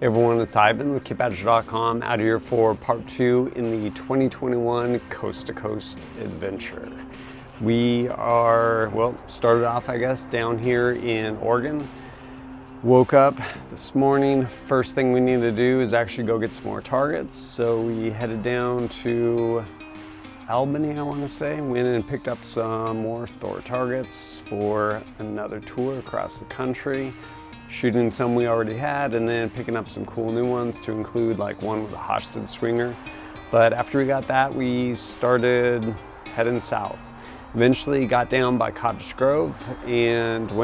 Hey everyone, it's Ivan with KitBadger.com out here for part 2 in the 2021 Coast to Coast adventure. We are, well, started off I guess down here in Oregon. Woke up this morning, first thing we needed to do is actually go get some more targets. So we headed down to Albany, I want to say. Went in and picked up some more Thor Targets for another tour across the country. Shooting some we already had and then picking up some cool new ones to include like one with a Hosted Swinger. But after we got that, we started heading south. Eventually got down by Cottage Grove and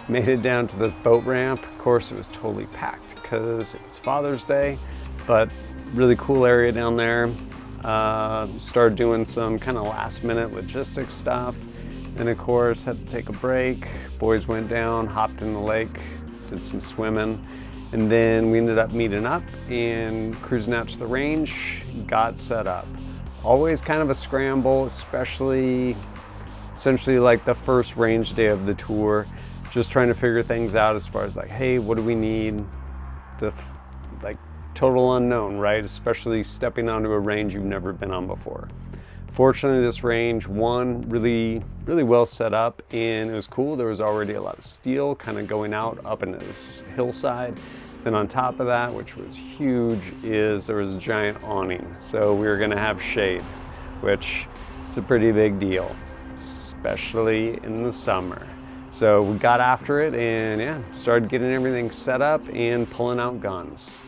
made it down to this boat ramp. Of course, it was totally packed because it's Father's Day, but really cool area down there. Started doing some kind of last minute logistics stuff. And of course, had to take a break. Boys went down, hopped in the lake, did some swimming, and then we ended up meeting up and cruising out to the range, got set up. Always kind of a scramble, essentially like the first range day of the tour, just trying to figure things out as far as like, hey, what do we need? Like total unknown, right? Especially stepping onto a range you've never been on before. Fortunately, this range, really well set up, and it was cool. There was already a lot of steel kind of going out up into this hillside. Then on top of that, which was huge, is there was a giant awning. So we were gonna have shade, which is a pretty big deal, especially in the summer. So we got after it and yeah, started getting everything set up and pulling out guns.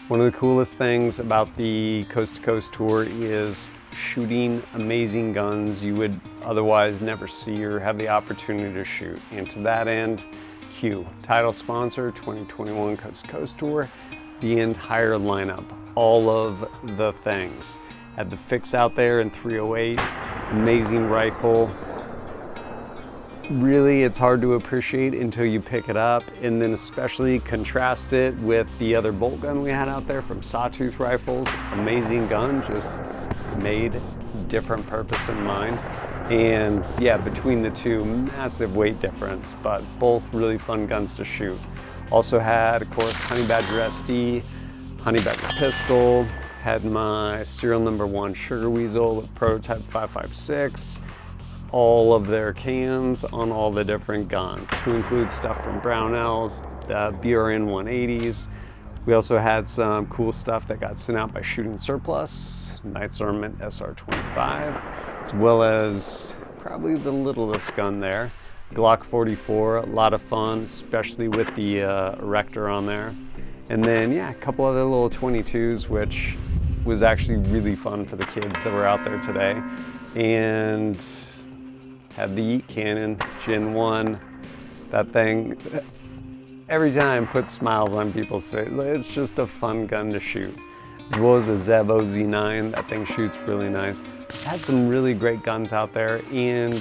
One of the coolest things about the Coast to Coast tour is shooting amazing guns you would otherwise never see or have the opportunity to shoot. And to that end, Q, title sponsor, 2021 Coast to Coast tour, the entire lineup, all of the things. Had the fix out there in 308, amazing rifle. Really, it's hard to appreciate until you pick it up, and then especially contrast it with the other bolt gun we had out there from Sawtooth Rifles. Amazing gun, just made different purpose in mind. And yeah, between the two, massive weight difference, but both really fun guns to shoot. Also had, of course, Honey Badger SD, Honey Badger pistol, had my serial number 1 Sugar Weasel with prototype 5.56, all of their cans on all the different guns, to include stuff from Brownells, the BRN-180s. We also had some cool stuff that got sent out by Shooting Surplus, Knights Armament SR-25, as well as probably the littlest gun there, Glock 44, a lot of fun, especially with the erector on there. And then yeah, a couple other little 22s, which was actually really fun for the kids that were out there today. And had the Yeet Cannon, Gen 1, that thing, every time puts smiles on people's face. It's just a fun gun to shoot. As well as the ZEV OZ9, that thing shoots really nice. Had some really great guns out there, and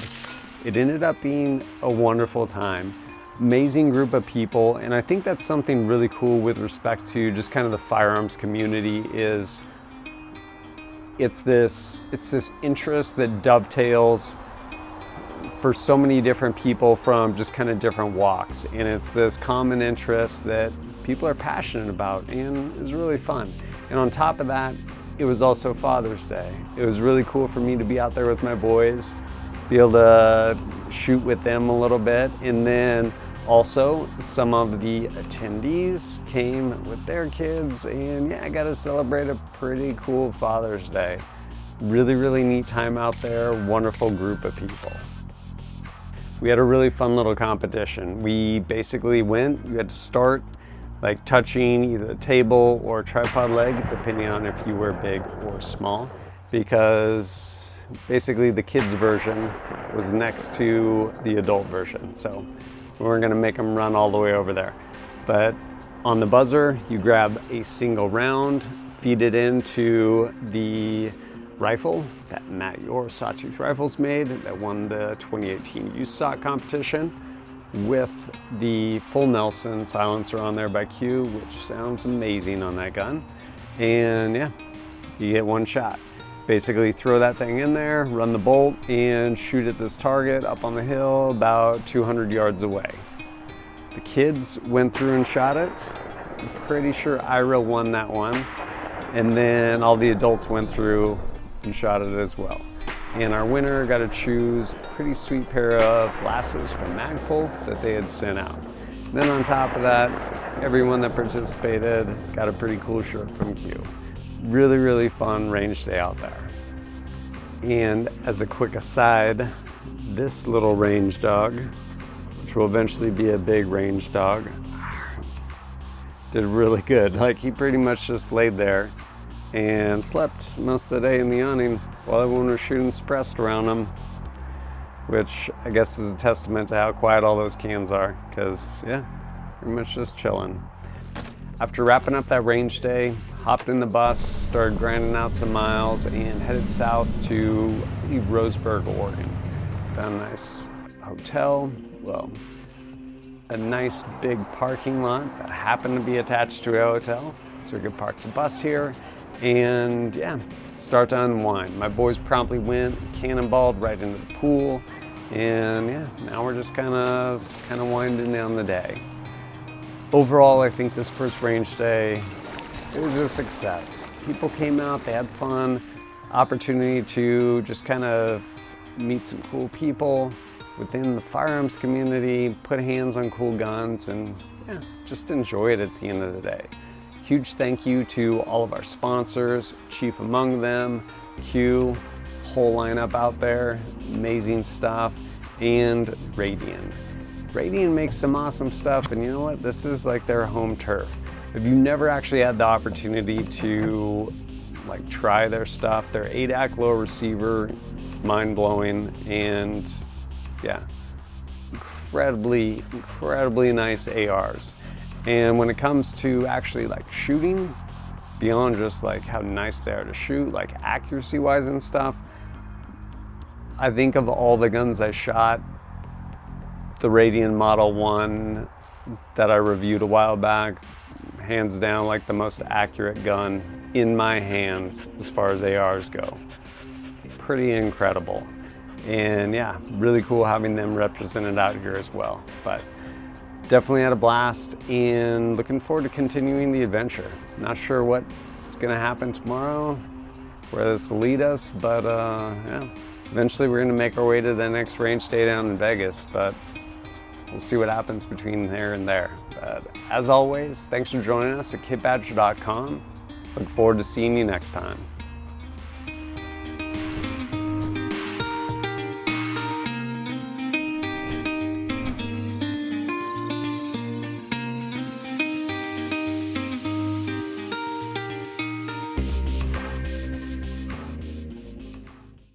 it ended up being a wonderful time. Amazing group of people, and I think that's something really cool with respect to just kind of the firearms community is it's this interest that dovetails for so many different people from just kind of different walks, and it's this common interest that people are passionate about and is really fun. And on top of that, it was also Father's Day. It was really cool for me to be out there with my boys, be able to shoot with them a little bit, and then also some of the attendees came with their kids, and yeah, I got to celebrate a pretty cool Father's Day. Really neat time out there, wonderful group of people. We had a really fun little competition. We basically you had to start like touching either a table or a tripod leg, depending on if you were big or small, because basically the kids version was next to the adult version. So we weren't gonna make them run all the way over there. But on the buzzer, you grab a single round, feed it into the rifle that Matt, your Sawtooth Rifles made, that won the 2018 USOC competition, with the full Nelson silencer on there by Q, which sounds amazing on that gun. And yeah, you get one shot. Basically throw that thing in there, run the bolt, and shoot at this target up on the hill about 200 yards away. The kids went through and shot it, I'm pretty sure Ira won that one. And then all the adults went through and shot it as well. And our winner got to choose a pretty sweet pair of glasses from Magpul that they had sent out. Then on top of that, everyone that participated got a pretty cool shirt from Q. Really, really fun range day out there. And as a quick aside, this little range dog, which will eventually be a big range dog, did really good. Like, he pretty much just laid there and slept most of the day in the awning while everyone was shooting suppressed around him, which I guess is a testament to how quiet all those cans are, because yeah, pretty much just chilling. After wrapping up that range day, hopped in the bus, started grinding out some miles, and headed south to Roseburg, Oregon. Found a nice hotel, well, a nice big parking lot that happened to be attached to a hotel, so we could park the bus here and yeah, start to unwind. My boys promptly went cannonballed right into the pool, and yeah, now we're just kind of winding down the day. Overall, I think this first range day, it was a success. People came out, they had fun, opportunity to just kind of meet some cool people within the firearms community, put hands on cool guns, and yeah, just enjoy it at the end of the day. Huge thank you to all of our sponsors, chief among them, Q, whole lineup out there, amazing stuff, and Radian. Radian makes some awesome stuff, and you know what? This is like their home turf. If you never actually had the opportunity to like try their stuff, their ADAC low receiver, it's mind-blowing, and yeah, incredibly nice ARs. And when it comes to actually like shooting, beyond just like how nice they are to shoot, like accuracy wise and stuff, I think of all the guns I shot, the Radian Model 1 that I reviewed a while back, hands down like the most accurate gun in my hands as far as ARs go. Pretty incredible. And yeah, really cool having them represented out here as well. But definitely had a blast and looking forward to continuing the adventure. Not sure what's gonna happen tomorrow, where this will lead us, but yeah, eventually we're gonna make our way to the next range day down in Vegas, but we'll see what happens between there and there. But as always, thanks for joining us at kitbadger.com. Look forward to seeing you next time.